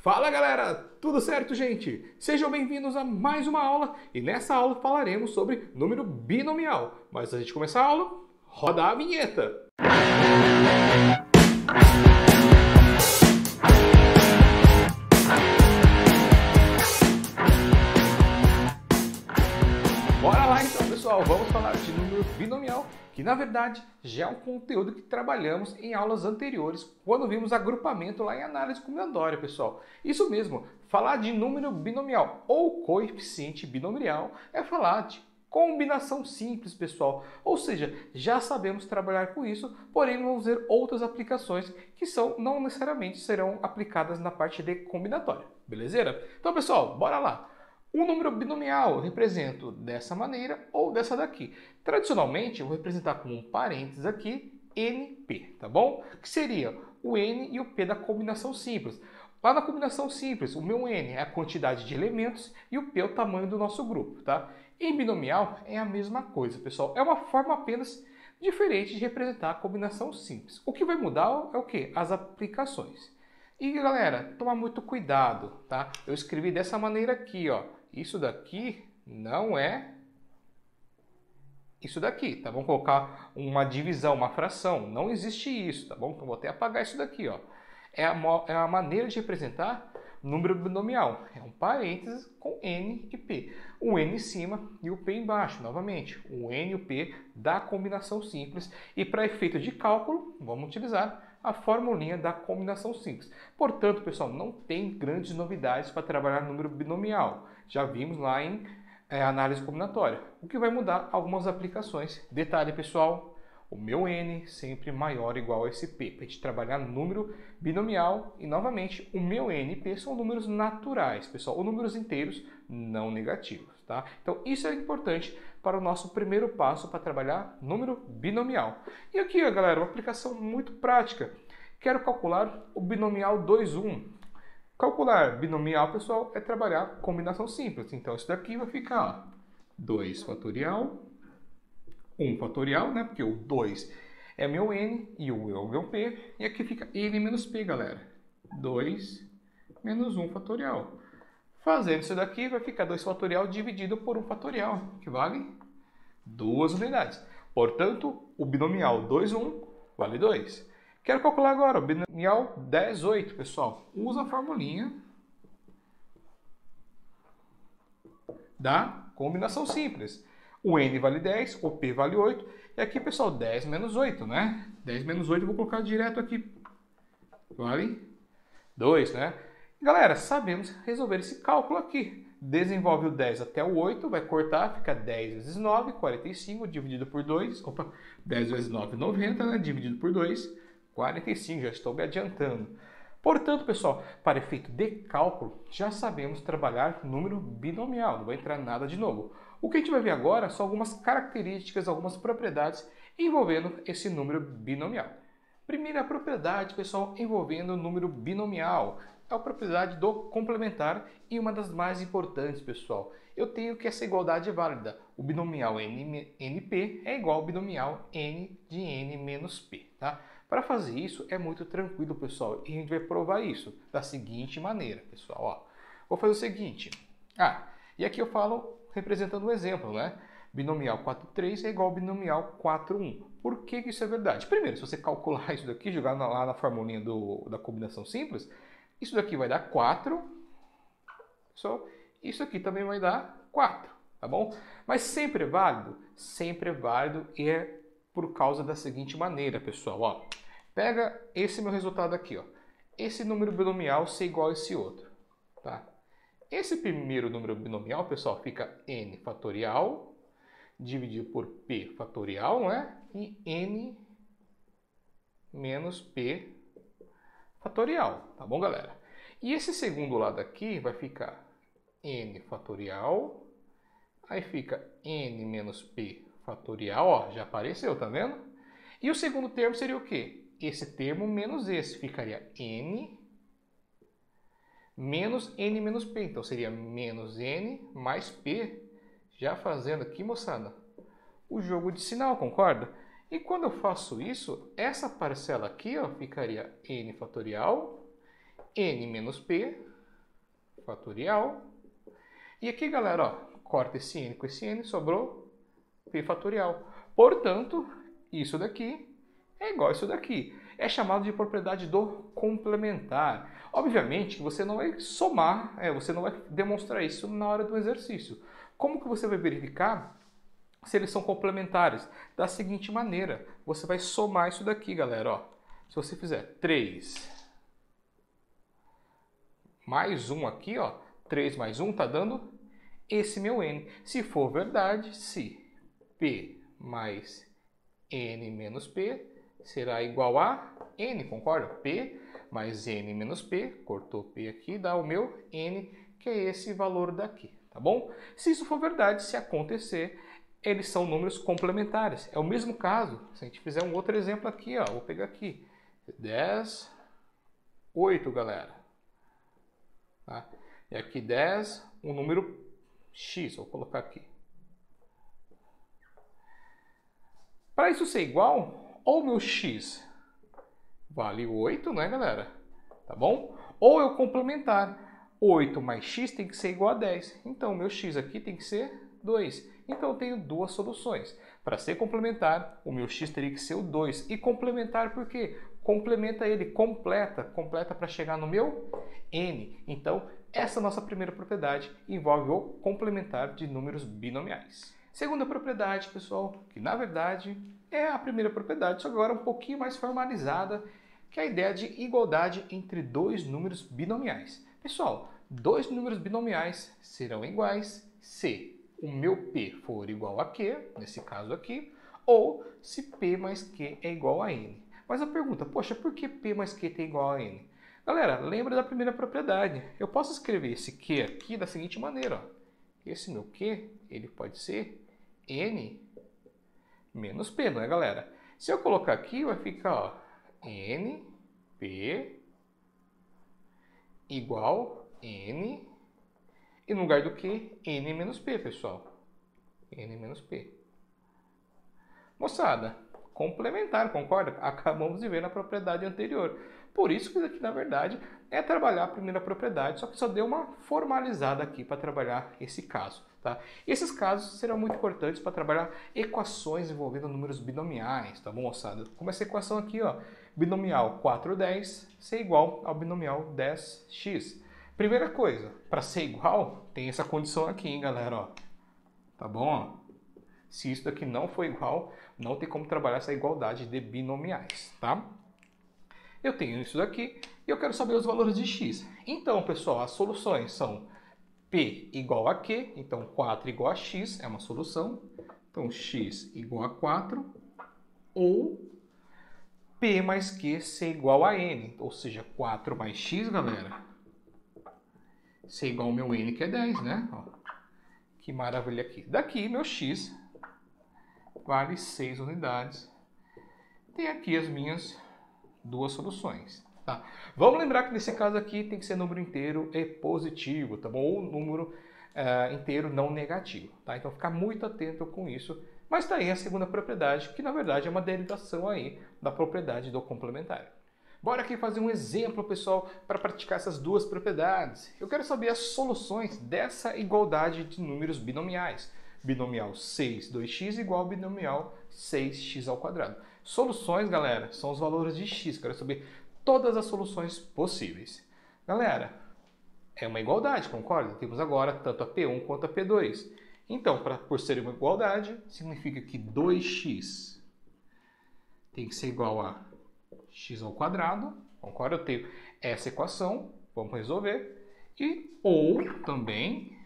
Fala galera, tudo certo gente? Sejam bem-vindos a mais uma aula e nessa aula falaremos sobre número binomial. Mas antes de a gente começar a aula, roda a vinheta! Bora lá então pessoal, vamos falar de número binomial, que na verdade já é um conteúdo que trabalhamos em aulas anteriores, quando vimos agrupamento lá em análise combinatória, pessoal. Isso mesmo, falar de número binomial ou coeficiente binomial é falar de combinação simples, pessoal. Ou seja, já sabemos trabalhar com isso, porém vamos ver outras aplicações que não necessariamente serão aplicadas na parte de combinatória, beleza? Então pessoal, bora lá! Um número binomial eu represento dessa maneira ou dessa daqui. Tradicionalmente, eu vou representar com um parênteses aqui, NP, tá bom? Que seria o N e o P da combinação simples. Lá na combinação simples, o meu N é a quantidade de elementos e o P é o tamanho do nosso grupo, tá? Em binomial é a mesma coisa, pessoal. É uma forma apenas diferente de representar a combinação simples. O que vai mudar é o quê? As aplicações. E galera, tomar muito cuidado, tá? Eu escrevi dessa maneira aqui, ó. Isso daqui não é isso daqui, tá? Vamos colocar uma divisão, uma fração. Não existe isso, tá bom? Então vou até apagar isso daqui, ó. É a maneira de representar número binomial. É um parênteses com N e P. O N em cima e o P embaixo, novamente. O N e o P da combinação simples. E para efeito de cálculo, vamos utilizar a formulinha da combinação simples. Portanto, pessoal, não tem grandes novidades para trabalhar número binomial. Já vimos lá em análise combinatória. O que vai mudar? Algumas aplicações. Detalhe, pessoal, o meu N sempre maior ou igual a esse P. Para a gente trabalhar número binomial. E, novamente, o meu N e P são números naturais, pessoal. Ou números inteiros não negativos, tá? Então, isso é importante para o nosso primeiro passo para trabalhar número binomial. E aqui, ó, galera, uma aplicação muito prática. Quero calcular o binomial 2, 1. Calcular binomial, pessoal, é trabalhar combinação simples. Então, isso daqui vai ficar 2 fatorial, 1 fatorial, né? Porque o 2 é meu N e o é o meu P. E aqui fica N menos P, galera. 2 menos 1 fatorial. Fazendo isso daqui, vai ficar 2 fatorial dividido por 1 fatorial, que vale 2 unidades. Portanto, o binomial 2, 1 vale 2. Quero calcular agora o binomial 10, 8, pessoal. Usa a formulinha da combinação simples. O N vale 10, o P vale 8. E aqui, pessoal, 10 menos 8, né? 10 menos 8 eu vou colocar direto aqui. Vale 2, né? Galera, sabemos resolver esse cálculo aqui. Desenvolve o 10 até o 8, vai cortar, fica 10 vezes 9, 45, dividido por 2. Opa, 10 vezes 9, 90, né? Dividido por 2. 45, já estou me adiantando. Portanto, pessoal, para efeito de cálculo, já sabemos trabalhar número binomial, não vai entrar nada de novo. O que a gente vai ver agora são algumas características, algumas propriedades envolvendo esse número binomial. Primeira propriedade, pessoal, envolvendo o número binomial, é a propriedade do complementar e uma das mais importantes, pessoal. Eu tenho que essa igualdade é válida. O binomial NP é igual ao binomial N de N menos P, tá? Para fazer isso é muito tranquilo, pessoal, e a gente vai provar isso da seguinte maneira, pessoal. Ó, vou fazer o seguinte. E aqui eu falo representando um exemplo, né? Binomial 4, 3 é igual ao binomial 4, 1. Por que isso é verdade? Primeiro, se você calcular isso daqui, jogar lá na formulinha da combinação simples, isso daqui vai dar 4. Pessoal, isso aqui também vai dar 4, tá bom? Mas sempre é válido? Sempre é válido e é por causa da seguinte maneira, pessoal, ó. Pega esse meu resultado aqui, ó. Esse número binomial ser igual a esse outro, tá? Esse primeiro número binomial, pessoal, fica n fatorial dividido por p fatorial, não é? E n menos p fatorial, tá bom, galera? E esse segundo lado aqui vai ficar n fatorial, aí fica n menos p fatorial, ó, já apareceu, tá vendo? E o segundo termo seria o quê? Esse termo menos esse, ficaria n menos n menos p. Então seria menos n mais p. Já fazendo aqui, moçada, o jogo de sinal, concorda? E quando eu faço isso, essa parcela aqui, ó, ficaria n fatorial, n menos p fatorial. E aqui, galera, ó, corta esse n com esse n, sobrou p fatorial. Portanto, isso daqui é igual a isso daqui. É chamado de propriedade do complementar. Obviamente que você não vai somar, você não vai demonstrar isso na hora do exercício. Como que você vai verificar se eles são complementares? Da seguinte maneira, você vai somar isso daqui, galera. Ó. Se você fizer 3 mais 1 aqui, ó, 3 mais 1 está dando esse meu n. Se for verdade, se p mais n menos p será igual a n, concorda? P mais n menos p, cortou p aqui, dá o meu n, que é esse valor daqui, tá bom? Se isso for verdade, se acontecer, eles são números complementares. É o mesmo caso, se a gente fizer um outro exemplo aqui, ó, vou pegar aqui, 10, 8, galera. Tá? E aqui 10, um número x, vou colocar aqui. Para isso ser igual, ou meu x vale 8, né, galera? Tá bom? Ou eu complementar. 8 mais x tem que ser igual a 10. Então, meu x aqui tem que ser 2. Então, eu tenho duas soluções. Para ser complementar, o meu x teria que ser o 2. E complementar por quê? Complementa ele, completa para chegar no meu n. Então, essa nossa primeira propriedade envolve o complementar de números binomiais. Segunda propriedade, pessoal, que na verdade é a primeira propriedade, só que agora um pouquinho mais formalizada, que é a ideia de igualdade entre dois números binomiais. Pessoal, dois números binomiais serão iguais se o meu p for igual a q, nesse caso aqui, ou se p mais q é igual a n. Mas a pergunta, poxa, por que p mais q é igual a n? Galera, lembra da primeira propriedade. Eu posso escrever esse q aqui da seguinte maneira. Ó. Esse meu q, ele pode ser n menos p, não é, galera? Se eu colocar aqui, vai ficar ó, n, p, igual n, e no lugar do que, n menos p, pessoal. N menos p. Moçada, complementar, concorda? Acabamos de ver na propriedade anterior. Por isso que isso aqui, na verdade, é trabalhar a primeira propriedade, só que só deu uma formalizada aqui para trabalhar esse caso. Tá? Esses casos serão muito importantes para trabalhar equações envolvendo números binomiais, tá bom, moçada? Como essa equação aqui, ó, binomial 410 ser igual ao binomial 10x. Primeira coisa, para ser igual, tem essa condição aqui, hein, galera, ó. Tá bom? Ó? Se isso daqui não for igual, não tem como trabalhar essa igualdade de binomiais, tá? Eu tenho isso daqui e eu quero saber os valores de x. Então, pessoal, as soluções são p igual a q, então 4 igual a x é uma solução. Então, x igual a 4 ou p mais q ser igual a n, ou seja, 4 mais x, galera, ser igual ao meu n, que é 10, né? Ó, que maravilha aqui. Daqui, meu x vale 6 unidades. Tem aqui as minhas duas soluções. Tá? Vamos lembrar que nesse caso aqui tem que ser número inteiro e positivo, tá bom? Ou número inteiro não negativo. Tá? Então ficar muito atento com isso. Mas está aí a segunda propriedade, que na verdade é uma derivação aí da propriedade do complementar. Bora aqui fazer um exemplo, pessoal, para praticar essas duas propriedades. Eu quero saber as soluções dessa igualdade de números binomiais. Binomial 6, 2x igual ao binomial 6x ao quadrado. Soluções, galera, são os valores de x. Quero saber todas as soluções possíveis. Galera, é uma igualdade, concorda? Temos agora tanto a P1 quanto a P2. Então, por ser uma igualdade, significa que 2x tem que ser igual a x ao quadrado. Concorda? Eu tenho essa equação, vamos resolver. Ou também,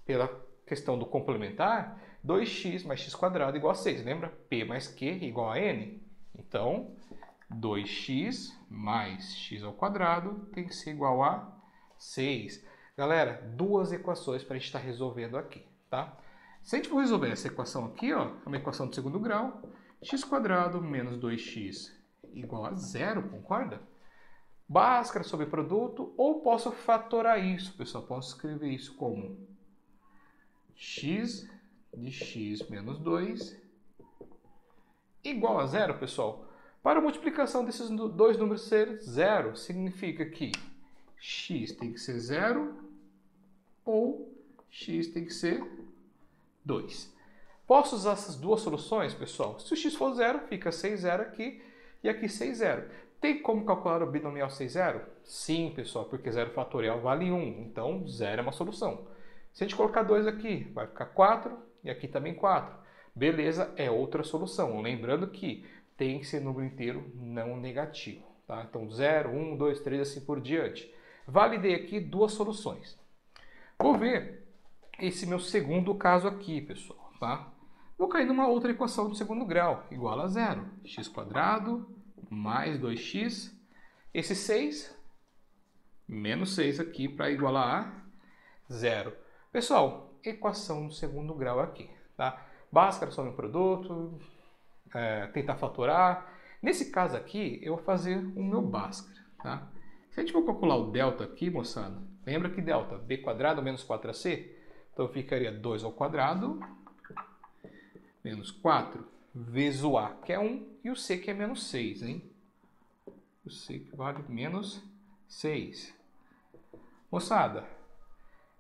pela questão do complementar, 2x mais x quadrado igual a 6. Lembra? P mais Q igual a n. Então, 2x mais x ao quadrado tem que ser igual a 6. Galera, duas equações para a gente estar resolvendo aqui, tá? Se a gente for resolver essa equação aqui, ó, é uma equação de segundo grau, x quadrado menos 2x igual a 0, concorda? Bhaskara sobre produto, ou posso fatorar isso, pessoal, posso escrever isso como x de x menos 2 igual a 0, pessoal. Para a multiplicação desses dois números ser 0, significa que x tem que ser 0 ou x tem que ser 2. Posso usar essas duas soluções, pessoal? Se o x for 0, fica 6, 0 aqui e aqui 6, 0. Tem como calcular o binomial 6, 0? Sim, pessoal, porque 0 fatorial vale 1, então 0 é uma solução. Se a gente colocar 2 aqui, vai ficar 4 e aqui também 4. Beleza, é outra solução. Lembrando que tem que ser número inteiro não negativo. Tá? Então 0, 1, 2, 3, assim por diante. Validei aqui duas soluções. Vou ver esse meu segundo caso aqui, pessoal. Tá? Vou cair numa outra equação de segundo grau, igual a 0. X² mais 2x. Esse 6, menos 6 aqui para igualar a 0. Pessoal, equação do segundo grau aqui. Tá? Bhaskara some o produto, tentar fatorar. Nesse caso aqui, eu vou fazer o meu Bhaskara. Tá? Se a gente for calcular o delta aqui, moçada, lembra que delta, b² menos 4ac? Então ficaria 2 ao quadrado menos 4 vezes o a, que é 1, e o c, que é menos 6, hein? O c que vale menos 6. Moçada,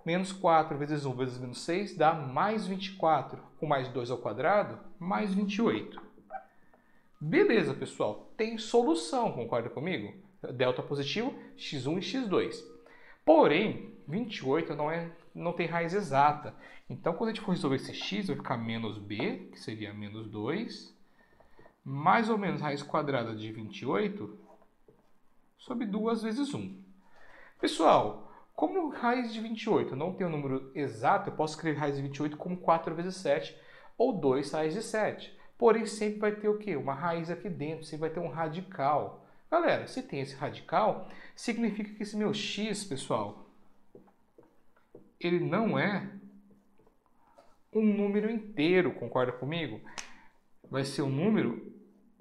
menos 4 vezes 1 vezes menos 6 dá mais 24. Com mais 2 ao quadrado, mais 28. Beleza, pessoal. Tem solução, concorda comigo? Delta positivo, x1 e x2. Porém, 28 não tem raiz exata. Então, quando a gente for resolver esse x, vai ficar menos b, que seria menos 2, mais ou menos raiz quadrada de 28, sobre 2 vezes 1. Pessoal, como raiz de 28 não tem um número exato, eu posso escrever raiz de 28 como 4 vezes 7, ou 2 raiz de 7. Porém, sempre vai ter o quê? Uma raiz aqui dentro, sempre vai ter um radical. Galera, se tem esse radical, significa que esse meu x, pessoal, ele não é um número inteiro, concorda comigo? Vai ser um número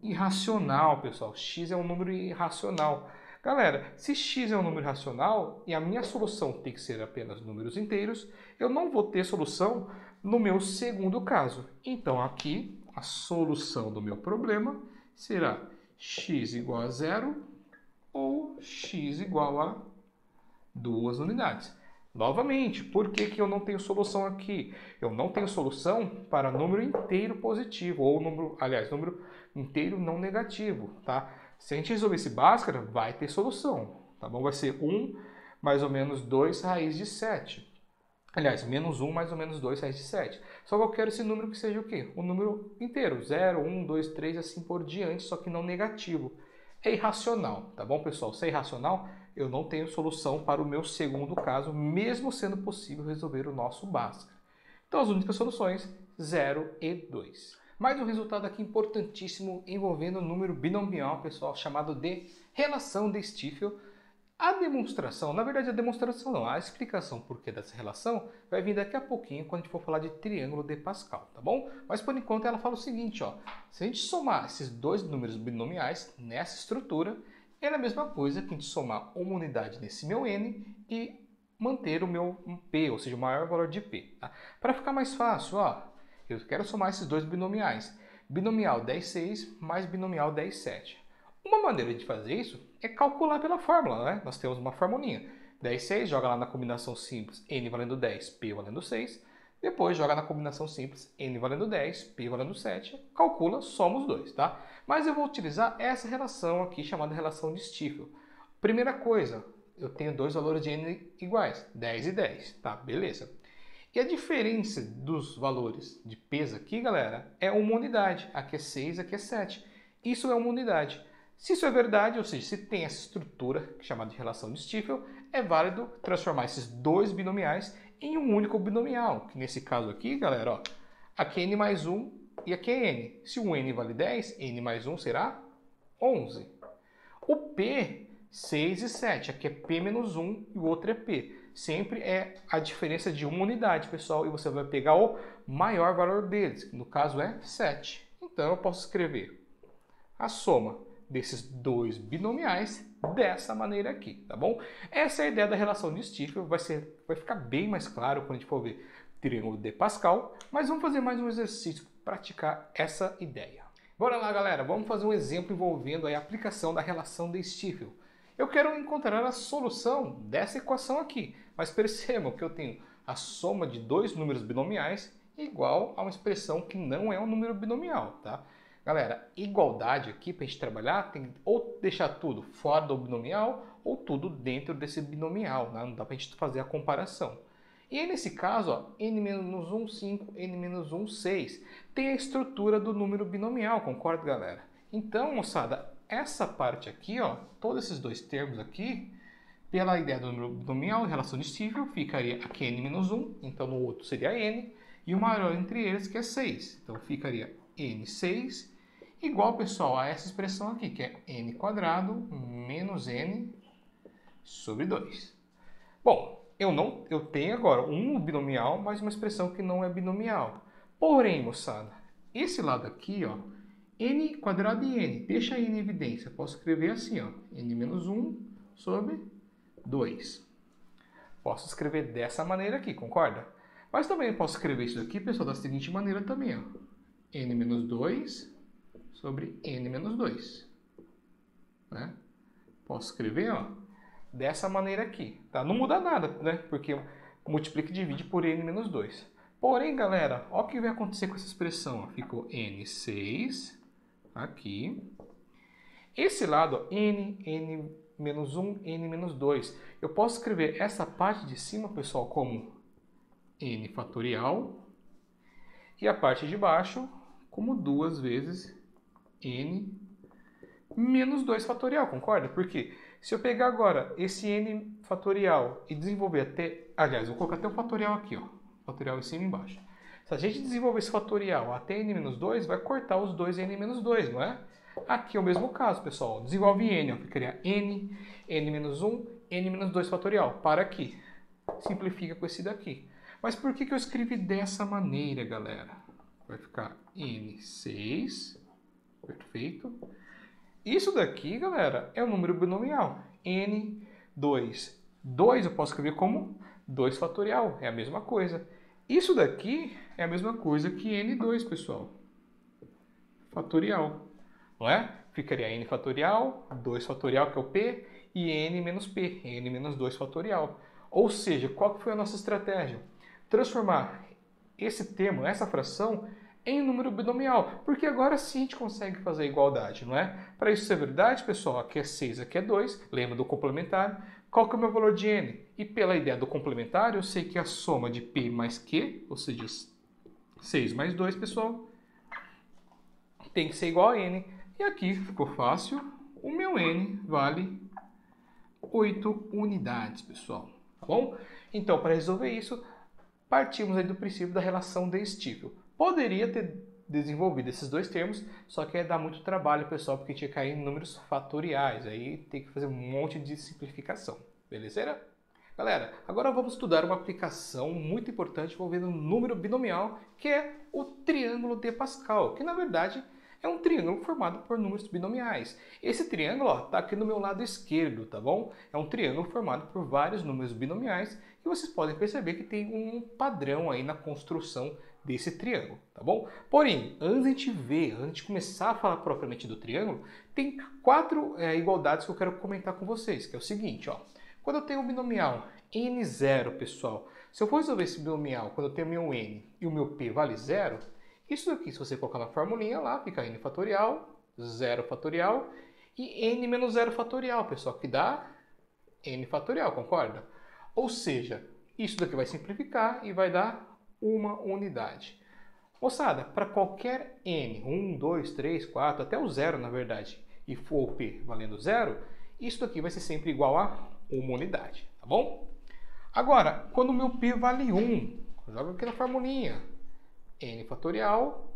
irracional, pessoal. X é um número irracional. Galera, se x é um número irracional e a minha solução tem que ser apenas números inteiros, eu não vou ter solução no meu segundo caso. Então, aqui, a solução do meu problema será x igual a 0 ou x igual a 2 unidades. Novamente, por que eu não tenho solução aqui? Eu não tenho solução para número inteiro positivo, ou número inteiro não negativo, tá? Se a gente resolver esse Bhaskara, vai ter solução, tá bom? Vai ser 1 mais ou menos 2 raiz de 7. Aliás, menos 1 mais ou menos 2 raiz de 7. Só que eu quero esse número que seja o quê? Um número inteiro, 0, 1, 2, 3, assim por diante, só que não negativo. É irracional, tá bom, pessoal? Se é irracional, eu não tenho solução para o meu segundo caso, mesmo sendo possível resolver o nosso Bhaskara. Então, as únicas soluções, 0 e 2. Mais um resultado aqui importantíssimo envolvendo o número binomial, pessoal, chamado de relação de Stiefel. A demonstração, na verdade a demonstração não, a explicação porquê dessa relação vai vir daqui a pouquinho quando a gente for falar de triângulo de Pascal, tá bom? Mas por enquanto ela fala o seguinte, ó, se a gente somar esses dois números binomiais nessa estrutura, é a mesma coisa que a gente somar uma unidade nesse meu n e manter o meu p, ou seja, o maior valor de p. Tá? Para ficar mais fácil, ó, eu quero somar esses dois binomiais, binomial 10, 6 mais binomial 10, 7. Uma maneira de fazer isso é calcular pela fórmula, né? Nós temos uma formulinha. 10, 6, joga lá na combinação simples n valendo 10, p valendo 6. Depois joga na combinação simples n valendo 10, p valendo 7. Calcula, soma os dois, tá? Mas eu vou utilizar essa relação aqui chamada relação de Stiefel. Primeira coisa, eu tenho dois valores de n iguais, 10 e 10, tá? Beleza. E a diferença dos valores de peso aqui, galera, é uma unidade. Aqui é 6, aqui é 7. Isso é uma unidade. Se isso é verdade, ou seja, se tem essa estrutura chamada de relação de Stiefel, é válido transformar esses dois binomiais em um único binomial, que nesse caso aqui, galera, ó, aqui é n mais 1 e aqui é n. Se um n vale 10, n mais 1 será 11. O p, 6 e 7, aqui é p menos 1 e o outro é p. Sempre é a diferença de uma unidade, pessoal, e você vai pegar o maior valor deles, que no caso é 7. Então eu posso escrever a soma desses dois binomiais dessa maneira aqui, tá bom? Essa é a ideia da relação de Stiefel, vai ficar bem mais claro quando a gente for ver triângulo de Pascal, mas vamos fazer mais um exercício para praticar essa ideia. Bora lá, galera, vamos fazer um exemplo envolvendo a aplicação da relação de Stiefel. Eu quero encontrar a solução dessa equação aqui, mas percebam que eu tenho a soma de dois números binomiais igual a uma expressão que não é um número binomial, tá? Galera, igualdade aqui para a gente trabalhar tem ou deixar tudo fora do binomial ou tudo dentro desse binomial, né? Não dá para a gente fazer a comparação. E aí, nesse caso, ó, n-1, 5, n-1, 6, tem a estrutura do número binomial, concorda, galera? Então, moçada, essa parte aqui, ó, todos esses dois termos aqui, pela ideia do número binomial, relação distível, ficaria aqui n-1, então no outro seria n, e o maior entre eles que é 6. Então ficaria n6 igual, pessoal, a essa expressão aqui, que é n quadrado menos n sobre 2. Bom, eu tenho agora um binomial, mas uma expressão que não é binomial. Porém, moçada, esse lado aqui, ó, n quadrado e n, deixa n em evidência. Posso escrever assim, ó, n menos 1 sobre 2. Posso escrever dessa maneira aqui, concorda? Mas também posso escrever isso aqui, pessoal, da seguinte maneira também, ó, n menos 2 sobre n menos 2. Né? Posso escrever, ó, dessa maneira aqui, tá? Não muda nada, né? Porque multiplica e divide por n menos 2. Porém, galera, olha o que vai acontecer com essa expressão. Ó. Ficou n6 aqui. Esse lado, ó, n menos 1, n menos 2. Eu posso escrever essa parte de cima, pessoal, como n fatorial. E a parte de baixo como 2 vezes n menos 2 fatorial, concorda? Porque se eu pegar agora esse n fatorial e desenvolver até... Aliás, eu vou colocar até o fatorial aqui, ó. Fatorial em cima e embaixo. Se a gente desenvolver esse fatorial até n menos 2, vai cortar os dois n menos 2, não é? Aqui é o mesmo caso, pessoal. Desenvolve n, ó, ficaria n menos 1, n menos 2 fatorial. Para aqui. Simplifica com esse daqui. Mas por que eu escrevi dessa maneira, galera? Vai ficar n6, perfeito. Isso daqui, galera, é o número binomial. n2. 2 eu posso escrever como 2 fatorial, é a mesma coisa. Isso daqui é a mesma coisa que n2, pessoal. Fatorial, não é? Ficaria n fatorial, 2 fatorial, que é o p, e n menos p, n menos 2 fatorial. Ou seja, qual que foi a nossa estratégia? Transformar esse termo, essa fração, em número binomial, porque agora sim a gente consegue fazer a igualdade, não é? Para isso ser verdade, pessoal, aqui é 6, aqui é 2, lembra do complementar? Qual que é o meu valor de n? E pela ideia do complementar, eu sei que a soma de p mais q, ou seja, 6 mais 2, pessoal, tem que ser igual a n. E aqui ficou fácil, o meu n vale 8 unidades, pessoal, tá bom? Então, para resolver isso, partimos aí do princípio da relação de estível. Poderia ter desenvolvido esses dois termos, só que ia dar muito trabalho, pessoal, porque tinha que cair em números fatoriais. Aí tem que fazer um monte de simplificação. Beleza? Galera, agora vamos estudar uma aplicação muito importante envolvendo um número binomial, que é o triângulo de Pascal, que na verdade é um triângulo formado por números binomiais. Esse triângulo está aqui no meu lado esquerdo, tá bom? É um triângulo formado por vários números binomiais e vocês podem perceber que tem um padrão aí na construção desse triângulo, tá bom? Porém, antes de começar a falar propriamente do triângulo, tem 4 igualdades que eu quero comentar com vocês, que é o seguinte, ó. Quando eu tenho um binomial n0, pessoal, se eu for resolver esse binomial quando eu tenho meu n e o meu p vale 0, isso aqui, se você colocar na formulinha lá, fica n fatorial, 0 fatorial e n menos 0 fatorial, pessoal, que dá n fatorial, concorda? Ou seja, isso daqui vai simplificar e vai dar uma unidade. Moçada, para qualquer n, 1, 2, 3, 4, até o 0 na verdade, e for o p valendo 0, isso daqui vai ser sempre igual a uma unidade, tá bom? Agora, quando o meu p vale 1, joga aqui na formulinha, n fatorial,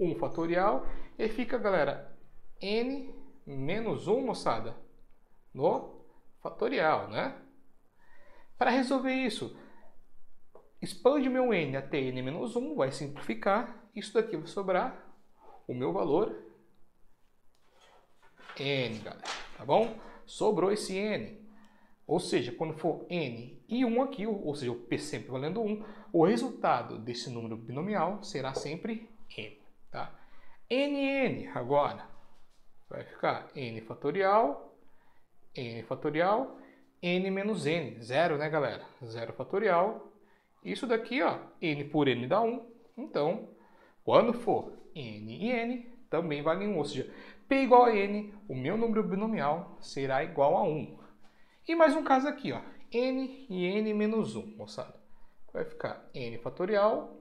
1 fatorial, e fica, galera, n menos 1, moçada, no fatorial, né? Para resolver isso, expande o meu n até n menos 1, vai simplificar, isso daqui vai sobrar o meu valor n, galera, tá bom? Sobrou esse n, ou seja, quando for n e 1 aqui, ou seja, o p sempre valendo 1, o resultado desse número binomial será sempre n, tá? n agora vai ficar n fatorial, n menos n, 0, né, galera? 0 fatorial, Isso daqui, ó, n por n dá 1. Então, quando for n e n, também vale 1. Ou seja, p igual a n, o meu número binomial será igual a 1. E mais um caso aqui, ó, n e n menos 1, moçada. Vai ficar n fatorial,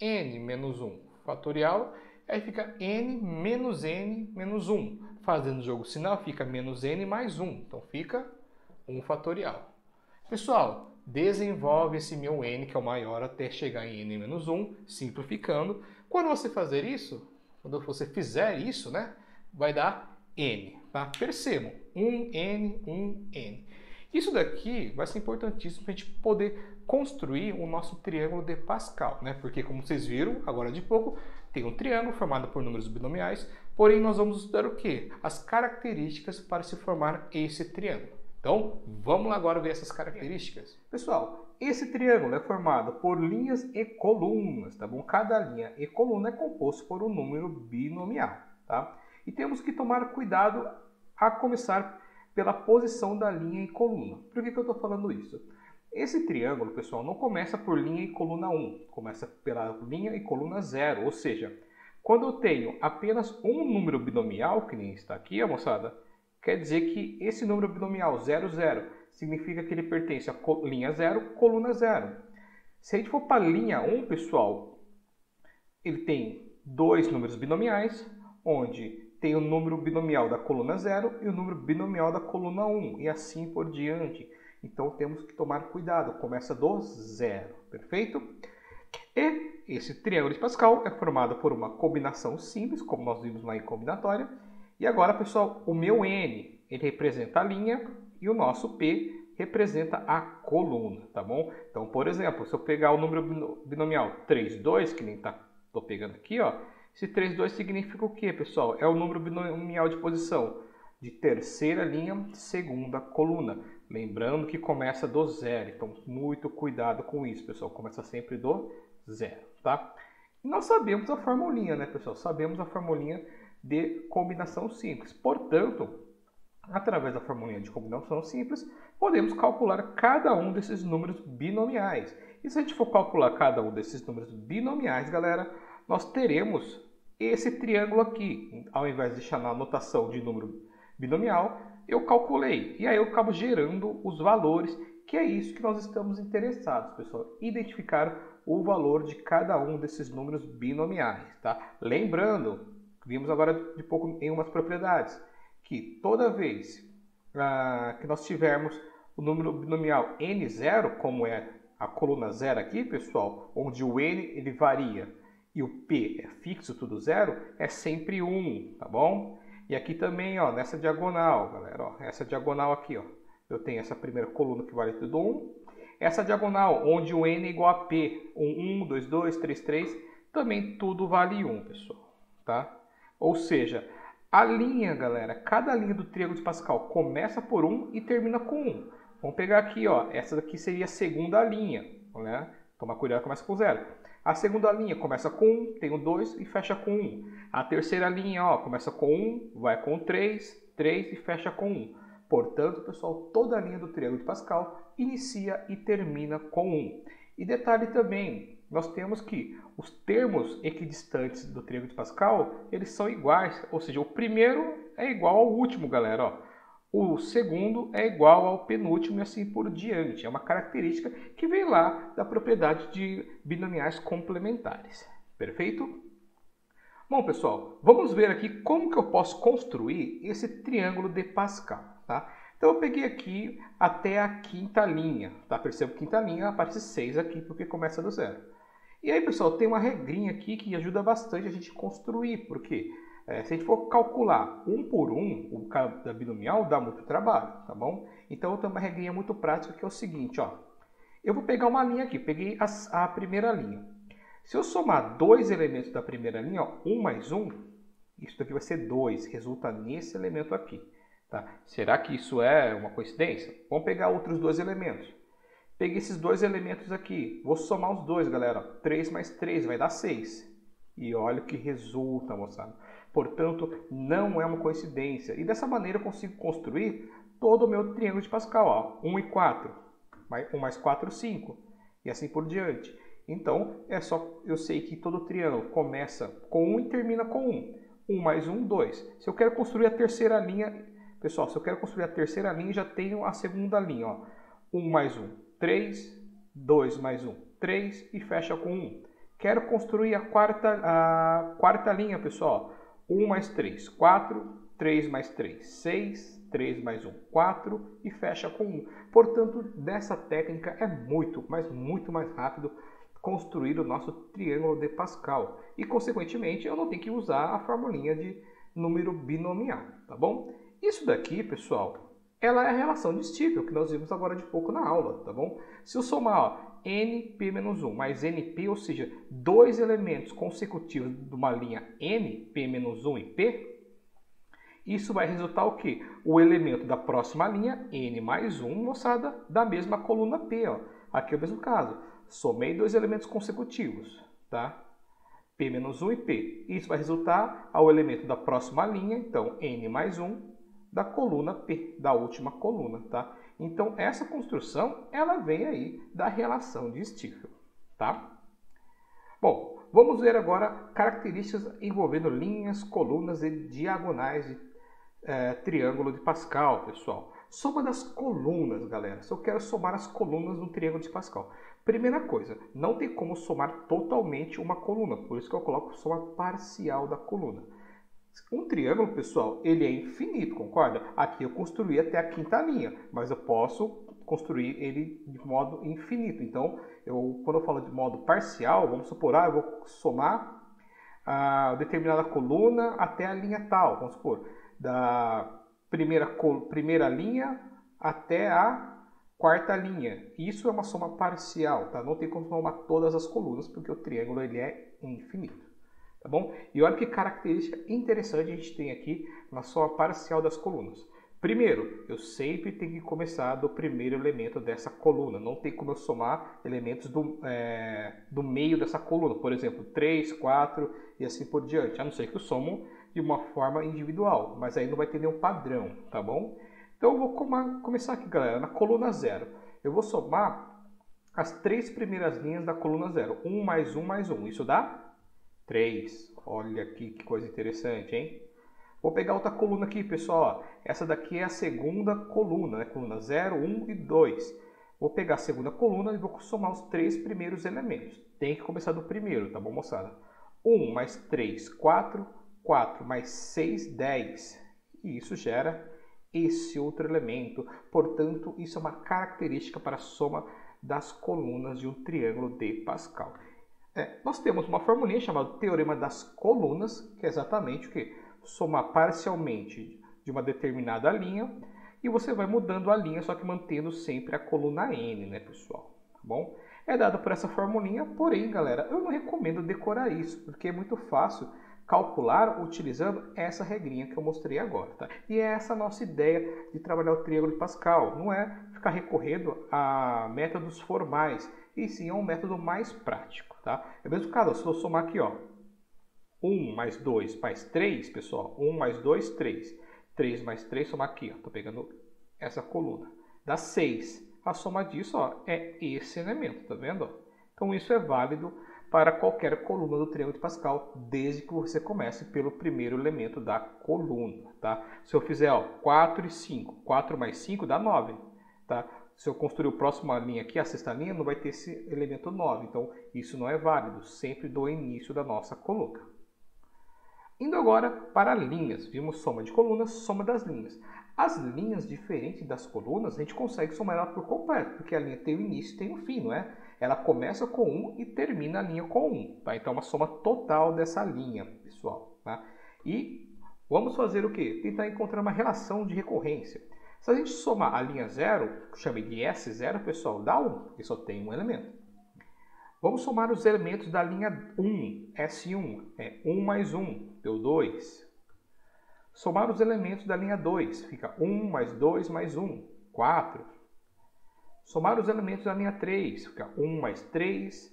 n menos 1 fatorial, aí fica n menos 1. Fazendo o jogo sinal, fica menos n mais 1. Então, fica 1 fatorial. Pessoal, desenvolve esse meu n, que é o maior, até chegar em n menos 1, simplificando. Quando você fazer isso, quando você fizer isso, né, vai dar n. Tá? Percebam, 1n, 1n. Isso daqui vai ser importantíssimo para a gente poder construir o nosso triângulo de Pascal, né? Porque, como vocês viram, agora de pouco, tem um triângulo formado por números binomiais, porém nós vamos estudar o quê? As características para se formar esse triângulo. Então, vamos lá agora ver essas características. Pessoal, esse triângulo é formado por linhas e colunas, tá bom? Cada linha e coluna é composto por um número binomial, tá? E temos que tomar cuidado a começar pela posição da linha e coluna. Por que eu estou falando isso? Esse triângulo, pessoal, não começa por linha e coluna 1, começa pela linha e coluna 0, ou seja, quando eu tenho apenas um número binomial, que nem está aqui, moçada, quer dizer que esse número binomial 0, 0, significa que ele pertence a linha 0, coluna 0. Se a gente for para a linha 1, pessoal, ele tem dois números binomiais, onde tem o número binomial da coluna 0 e o número binomial da coluna 1, e assim por diante. Então temos que tomar cuidado, começa do 0, perfeito? E esse triângulo de Pascal é formado por uma combinação simples, como nós vimos lá em combinatória. E agora, pessoal, o meu n, ele representa a linha e o nosso p representa a coluna, tá bom? Então, por exemplo, se eu pegar o número binomial 3, 2, que nem estou pegando aqui, ó, esse 3, 2 significa o quê, pessoal? É o número binomial de posição de terceira linha, segunda coluna. Lembrando que começa do 0, então muito cuidado com isso, pessoal. Começa sempre do 0, tá? E nós sabemos a formulinha, né, pessoal? Sabemos a formulinha de combinação simples. Portanto, através da formulinha de combinação simples, podemos calcular cada um desses números binomiais. E se a gente for calcular cada um desses números binomiais, galera, nós teremos esse triângulo aqui. Ao invés de deixar na notação de número binomial, eu calculei. E aí eu acabo gerando os valores, que é isso que nós estamos interessados, pessoal. Identificar o valor de cada um desses números binomiais, tá? Lembrando, vimos agora de pouco em umas propriedades, que toda vez que nós tivermos o número binomial n0, como é a coluna 0 aqui, pessoal, onde o n ele varia e o p é fixo, tudo 0, é sempre 1, tá bom? E aqui também, ó, nessa diagonal, galera, ó, essa diagonal aqui, ó, eu tenho essa primeira coluna que vale tudo 1. Essa diagonal, onde o n é igual a p, 1, 2, 2, 3, 3, também tudo vale 1, pessoal, tá? Ou seja, a linha, galera, cada linha do triângulo de Pascal começa por 1 e termina com 1. Vamos pegar aqui, ó, essa daqui seria a segunda linha, né? Toma cuidado, começa com 0. A segunda linha começa com 1, tem o 2 e fecha com 1. A terceira linha, ó, começa com 1, vai com 3, 3 e fecha com 1. Portanto, pessoal, toda a linha do triângulo de Pascal inicia e termina com 1. E detalhe também, nós temos que os termos equidistantes do triângulo de Pascal, eles são iguais, ou seja, o primeiro é igual ao último, galera, ó. O segundo é igual ao penúltimo e assim por diante. É uma característica que vem lá da propriedade de binomiais complementares. Perfeito? Bom, pessoal, vamos ver aqui como que eu posso construir esse triângulo de Pascal, tá? Então eu peguei aqui até a quinta linha, tá? Perceba que quinta linha aparece 6 aqui porque começa do 0. E aí, pessoal, tem uma regrinha aqui que ajuda bastante a gente construir, porque se a gente for calcular um por um, o cada binomial dá muito trabalho, tá bom? Então eu tenho uma regrinha muito prática que é o seguinte, ó. Eu vou pegar uma linha aqui, peguei a primeira linha. Se eu somar dois elementos da primeira linha, ó, 1 mais 1, isso daqui vai ser 2, resulta nesse elemento aqui. Tá? Será que isso é uma coincidência? Vamos pegar outros dois elementos. Peguei esses dois elementos aqui, vou somar os dois, galera. 3 mais 3 vai dar 6. E olha o que resulta, moçada. Portanto, não é uma coincidência. E dessa maneira eu consigo construir todo o meu triângulo de Pascal. Ó. 1 e 4. 1 mais 4, 5. e assim por diante. Então, eu sei que todo triângulo começa com 1 e termina com 1. 1 mais 1, 2. Se eu quero construir a terceira linha, pessoal, se eu quero construir a terceira linha, já tenho a segunda linha. Ó. 1 mais 1, 3. 2 mais 1, 3 e fecha com 1. Quero construir a quarta linha, pessoal. 1 mais 3, 4. 3 mais 3, 6. 3 mais 1, 4 e fecha com 1. Portanto, dessa técnica é muito, mas muito mais rápido construir o nosso triângulo de Pascal. E, consequentemente, eu não tenho que usar a formulinha de número binomial, tá bom? Isso daqui, pessoal, ela é a relação de Stifel, que nós vimos agora de pouco na aula, tá bom? Se eu somar, ó, np-1 mais np, ou seja, dois elementos consecutivos de uma linha np-1 e p, isso vai resultar o quê? O elemento da próxima linha, n mais 1, moçada, da mesma coluna p, ó. Aqui é o mesmo caso. Somei dois elementos consecutivos, tá? p-1 e p. Isso vai resultar ao elemento da próxima linha, então, n mais 1, da coluna P, da última coluna, tá? Então, essa construção, ela vem aí da relação de Stifel, tá? Bom, vamos ver agora características envolvendo linhas, colunas e diagonais de triângulo de Pascal, pessoal. Soma das colunas, galera. Se eu quero somar as colunas no triângulo de Pascal. Primeira coisa, não tem como somar totalmente uma coluna, por isso que eu coloco soma parcial da coluna. Um triângulo, pessoal, ele é infinito, concorda? Aqui eu construí até a quinta linha, mas eu posso construir ele de modo infinito. Então, quando eu falo de modo parcial, vamos supor, eu vou somar determinada coluna até a linha tal, vamos supor, da primeira linha até a quarta linha. Isso é uma soma parcial, tá? Não tem como somar todas as colunas, porque o triângulo ele é infinito. Tá bom? E olha que característica interessante a gente tem aqui na soma parcial das colunas. Primeiro, eu sempre tenho que começar do primeiro elemento dessa coluna. Não tem como eu somar elementos do meio dessa coluna. Por exemplo, 3, 4 e assim por diante. A não ser que eu somo de uma forma individual. Mas aí não vai ter nenhum padrão, tá bom? Então eu vou começar aqui, galera, na coluna 0. Eu vou somar as três primeiras linhas da coluna 0. 1 mais 1 mais 1. Isso dá 3. Olha aqui que coisa interessante, hein? Vou pegar outra coluna aqui, pessoal. Essa daqui é a segunda coluna, né? Coluna 0, 1 e 2. Vou pegar a segunda coluna e vou somar os três primeiros elementos. Tem que começar do primeiro, tá bom, moçada? 1 mais 3, 4. 4 mais 6, 10. E isso gera esse outro elemento. Portanto, isso é uma característica para a soma das colunas de um triângulo de Pascal. Nós temos uma formulinha chamada Teorema das Colunas, que é exatamente o que? Somar parcialmente de uma determinada linha e você vai mudando a linha, só que mantendo sempre a coluna n, né, pessoal? Tá bom? É dado por essa formulinha, porém, galera, eu não recomendo decorar isso, porque é muito fácil calcular utilizando essa regrinha que eu mostrei agora, tá? E é essa a nossa ideia de trabalhar o triângulo de Pascal, não é ficar recorrendo a métodos formais, e sim a um método mais prático, tá? É o mesmo caso, se eu somar aqui, ó, 1 mais 2 mais 3, pessoal, 1 mais 2, 3. 3 mais 3, somar aqui, ó, tô pegando essa coluna. Dá 6. A soma disso, ó, é esse elemento, tá vendo? Então isso é válido para qualquer coluna do triângulo de Pascal, desde que você comece pelo primeiro elemento da coluna, tá? Se eu fizer, ó, 4 e 5, 4 mais 5 dá 9, tá? Se eu construir a próxima linha aqui, a sexta linha, não vai ter esse elemento 9, então isso não é válido, sempre do início da nossa coluna. Indo agora para linhas, vimos soma de colunas, soma das linhas. As linhas diferentes das colunas, a gente consegue somar ela por completo, porque a linha tem o início e tem o fim, não é? Ela começa com 1 e termina a linha com 1, tá? Então, é uma soma total dessa linha, pessoal, tá? E vamos fazer o quê? Tentar encontrar uma relação de recorrência. Se a gente somar a linha 0, chame de S0, pessoal, dá 1, porque só tem um elemento. Vamos somar os elementos da linha 1, S1, é 1 mais 1, deu 2. Somar os elementos da linha 2, fica 1 mais 2 mais 1, 4. Somar os elementos da linha 3, fica 1 mais 3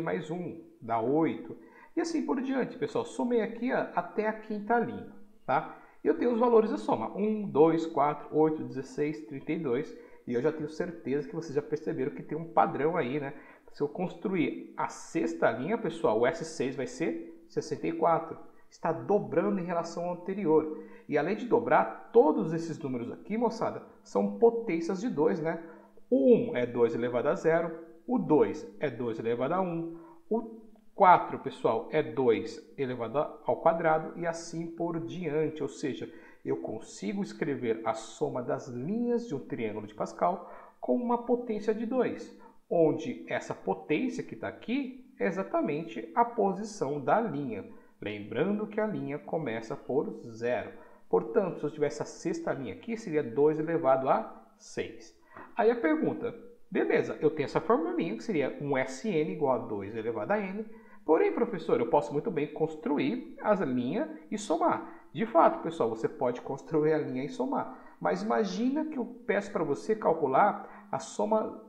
mais 1, dá 8. E assim por diante, pessoal. Somei aqui até a quinta linha, tá? E eu tenho os valores da soma, 1, 2, 4, 8, 16, 32. E eu já tenho certeza que vocês já perceberam que tem um padrão aí, né? Se eu construir a sexta linha, pessoal, o S6 vai ser 64. Está dobrando em relação ao anterior. E além de dobrar, todos esses números aqui, moçada, são potências de 2, né? O 1 é 2 elevado a 0, o 2 é 2 elevado a 1, o 4, pessoal, é 2 elevado ao quadrado e assim por diante. Ou seja, eu consigo escrever a soma das linhas de um triângulo de Pascal com uma potência de 2, onde essa potência que está aqui é exatamente a posição da linha. Lembrando que a linha começa por 0. Portanto, se eu tivesse a sexta linha aqui, seria 2 elevado a 6. Aí a pergunta, beleza, eu tenho essa formulinha que seria um Sn igual a 2 elevado a n. Porém, professor, eu posso muito bem construir as linhas e somar. De fato, pessoal, você pode construir a linha e somar. Mas imagina que eu peço para você calcular a soma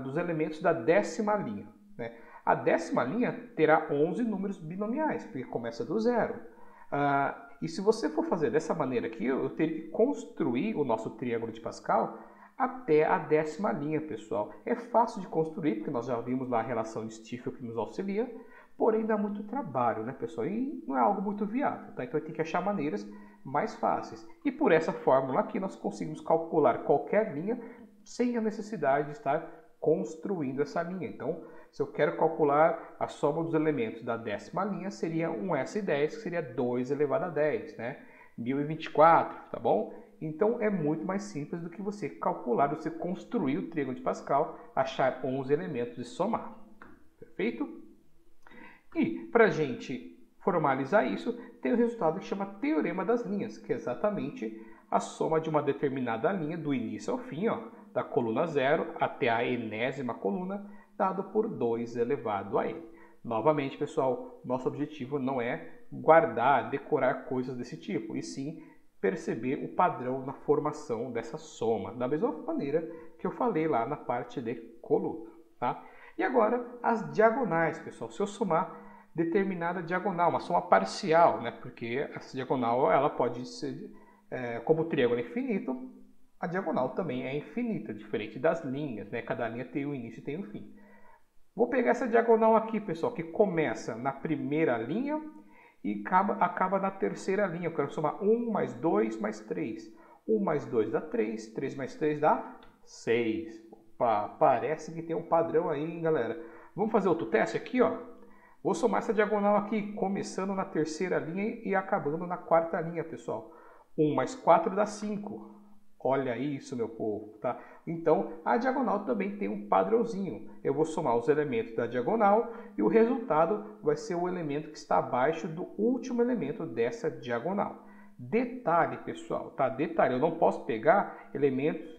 dos elementos da décima linha, né? A décima linha terá 11 números binomiais, porque começa do zero. E se você for fazer dessa maneira aqui, eu teria que construir o nosso triângulo de Pascal até a décima linha, pessoal. É fácil de construir, porque nós já vimos lá a relação de Stiefel que nos auxilia, porém dá muito trabalho, né, pessoal? E não é algo muito viável, tá? Então tem que achar maneiras mais fáceis. E por essa fórmula aqui nós conseguimos calcular qualquer linha sem a necessidade de estar construindo essa linha. Então, se eu quero calcular a soma dos elementos da décima linha, seria um S10, que seria 2 elevado a 10, né? 1024, tá bom? Então, é muito mais simples do que você calcular, você construir o triângulo de Pascal, achar 11 elementos e somar. Perfeito? E, para a gente formalizar isso, tem o resultado que chama Teorema das Linhas, que é exatamente a soma de uma determinada linha, do início ao fim, ó, da coluna 0 até a enésima coluna, dado por 2 elevado a n. Novamente, pessoal, nosso objetivo não é guardar, decorar coisas desse tipo, e sim perceber o padrão na formação dessa soma, da mesma maneira que eu falei lá na parte de coluna, tá? E agora, as diagonais, pessoal. Se eu somar determinada diagonal, uma soma parcial, né? Porque essa diagonal ela pode ser, como o triângulo é infinito, a diagonal também é infinita, diferente das linhas, né? Cada linha tem um início e tem um fim. Vou pegar essa diagonal aqui, pessoal, que começa na primeira linha e acaba na terceira linha. Eu quero somar 1 mais 2 mais 3. 1 mais 2 dá 3, 3 mais 3 dá 6. Opa, parece que tem um padrão aí, hein, galera? Vamos fazer outro teste aqui, ó. Vou somar essa diagonal aqui, começando na terceira linha e acabando na quarta linha, pessoal. 1 mais 4 dá 5. Olha isso, meu povo, tá? Então, a diagonal também tem um padrãozinho. Eu vou somar os elementos da diagonal e o resultado vai ser o elemento que está abaixo do último elemento dessa diagonal. Detalhe, pessoal, tá? Detalhe, eu não posso pegar elementos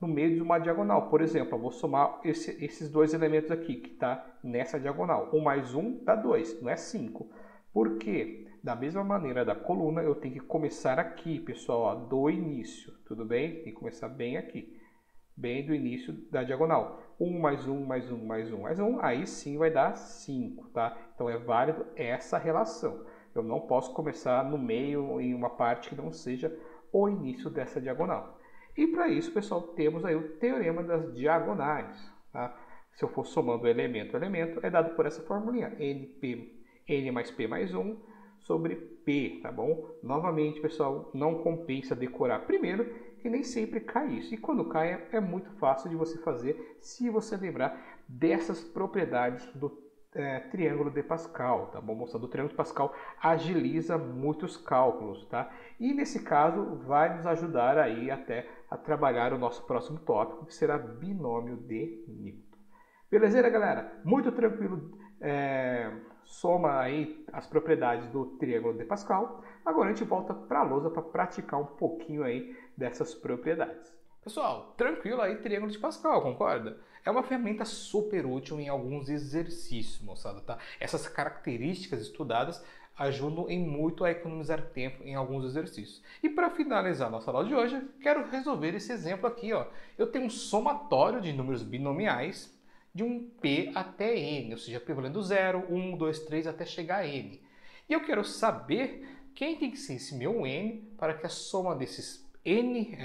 no meio de uma diagonal. Por exemplo, eu vou somar esses dois elementos aqui, que está nessa diagonal. 1 mais 1 dá 2, não é 5. Por quê? Da mesma maneira da coluna, eu tenho que começar aqui, pessoal, ó, do início, tudo bem? Tem que começar bem aqui, bem do início da diagonal. 1 mais 1 mais 1 mais 1 mais 1, aí sim vai dar 5, tá? Então é válido essa relação. Eu não posso começar no meio, em uma parte que não seja o início dessa diagonal. E para isso, pessoal, temos aí o teorema das diagonais, tá? Se eu for somando elemento a elemento, é dado por essa formulinha, n mais p mais 1 sobre P, tá bom? Novamente, pessoal, não compensa decorar primeiro, que nem sempre cai isso. E quando cai, é muito fácil de você fazer, se você lembrar dessas propriedades do triângulo de Pascal, tá bom, moçada? O triângulo de Pascal agiliza muitos cálculos, tá? E nesse caso, vai nos ajudar aí até a trabalhar o nosso próximo tópico, que será binômio de Newton. Belezeira, galera? Muito tranquilo. Soma aí as propriedades do triângulo de Pascal. Agora a gente volta para a lousa para praticar um pouquinho aí dessas propriedades. Pessoal, tranquilo aí triângulo de Pascal, concorda? É uma ferramenta super útil em alguns exercícios, moçada, tá? Essas características estudadas ajudam em muito a economizar tempo em alguns exercícios. E para finalizar nossa aula de hoje, quero resolver esse exemplo aqui, ó. Eu tenho um somatório de números binomiais de um P até N, ou seja, P valendo 0, 1, 2, 3 até chegar a N. E eu quero saber quem tem que ser esse meu N para que a soma desses N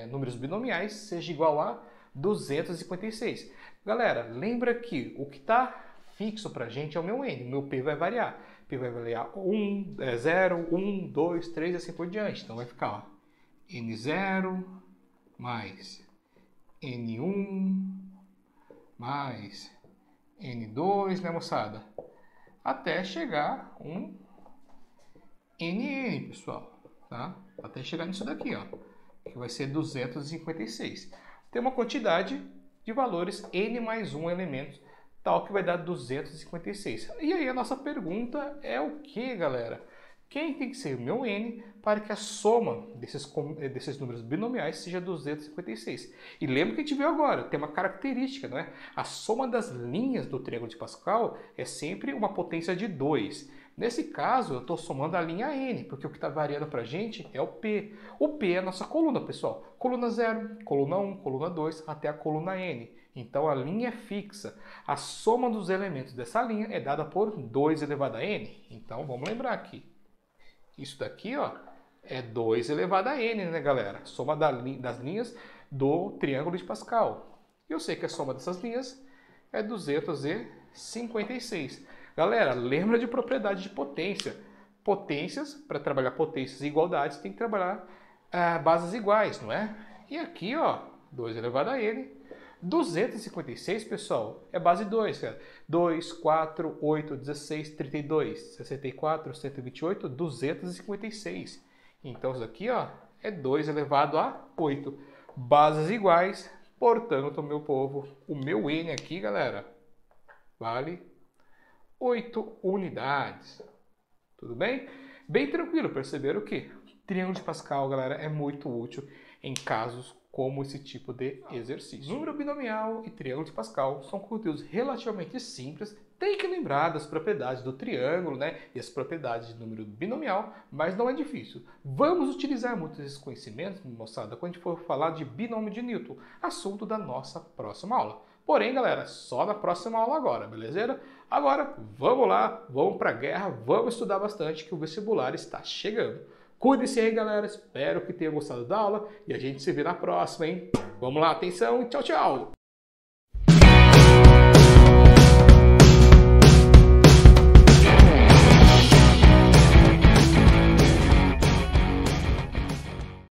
números binomiais seja igual a 256. Galera, lembra que o que está fixo para a gente é o meu N, o meu P vai variar. P vai variar 0, 1, 2, 3 e assim por diante. Então vai ficar ó, N0 mais N1 mais N2, né, moçada? Até chegar um NN, pessoal, tá? Até chegar nisso daqui, ó, que vai ser 256. Tem uma quantidade de valores N mais 1 elementos, tal que vai dar 256. E aí a nossa pergunta é o que, galera? Quem tem que ser o meu N para que a soma desses números binomiais seja 256? E lembra que a gente viu agora, tem uma característica, não é? A soma das linhas do triângulo de Pascal é sempre uma potência de 2. Nesse caso, eu estou somando a linha N, porque o que está variando para a gente é o P. O P é a nossa coluna, pessoal. Coluna 0, coluna 1, coluna 2, até a coluna N. Então, a linha é fixa. A soma dos elementos dessa linha é dada por 2 elevado a N. Então, vamos lembrar aqui. Isso daqui ó, é 2 elevado a N, né, galera? Soma das linhas do triângulo de Pascal. Eu sei que a soma dessas linhas é 256. Galera, lembra de propriedade de potência. Potências, para trabalhar potências e igualdades, tem que trabalhar bases iguais, não é? E aqui, ó, 2 elevado a N. 256, pessoal, é base 2, cara. 2, 4, 8, 16, 32, 64, 128, 256. Então, isso aqui, ó, é 2 elevado a 8. Bases iguais, portanto, meu povo, o meu N aqui, galera, vale 8 unidades. Tudo bem? Bem tranquilo, perceberam que triângulo de Pascal, galera, é muito útil em casos como esse tipo de exercício. Número binomial e triângulo de Pascal são conteúdos relativamente simples. Tem que lembrar das propriedades do triângulo, né? E as propriedades de número binomial, mas não é difícil. Vamos utilizar muitos desses conhecimentos, moçada, quando a gente for falar de binômio de Newton, assunto da nossa próxima aula. Porém, galera, só na próxima aula agora, beleza? Agora, vamos lá, vamos para a guerra, vamos estudar bastante que o vestibular está chegando. Cuide-se aí, galera. Espero que tenham gostado da aula e a gente se vê na próxima, hein? Vamos lá, atenção e tchau, tchau!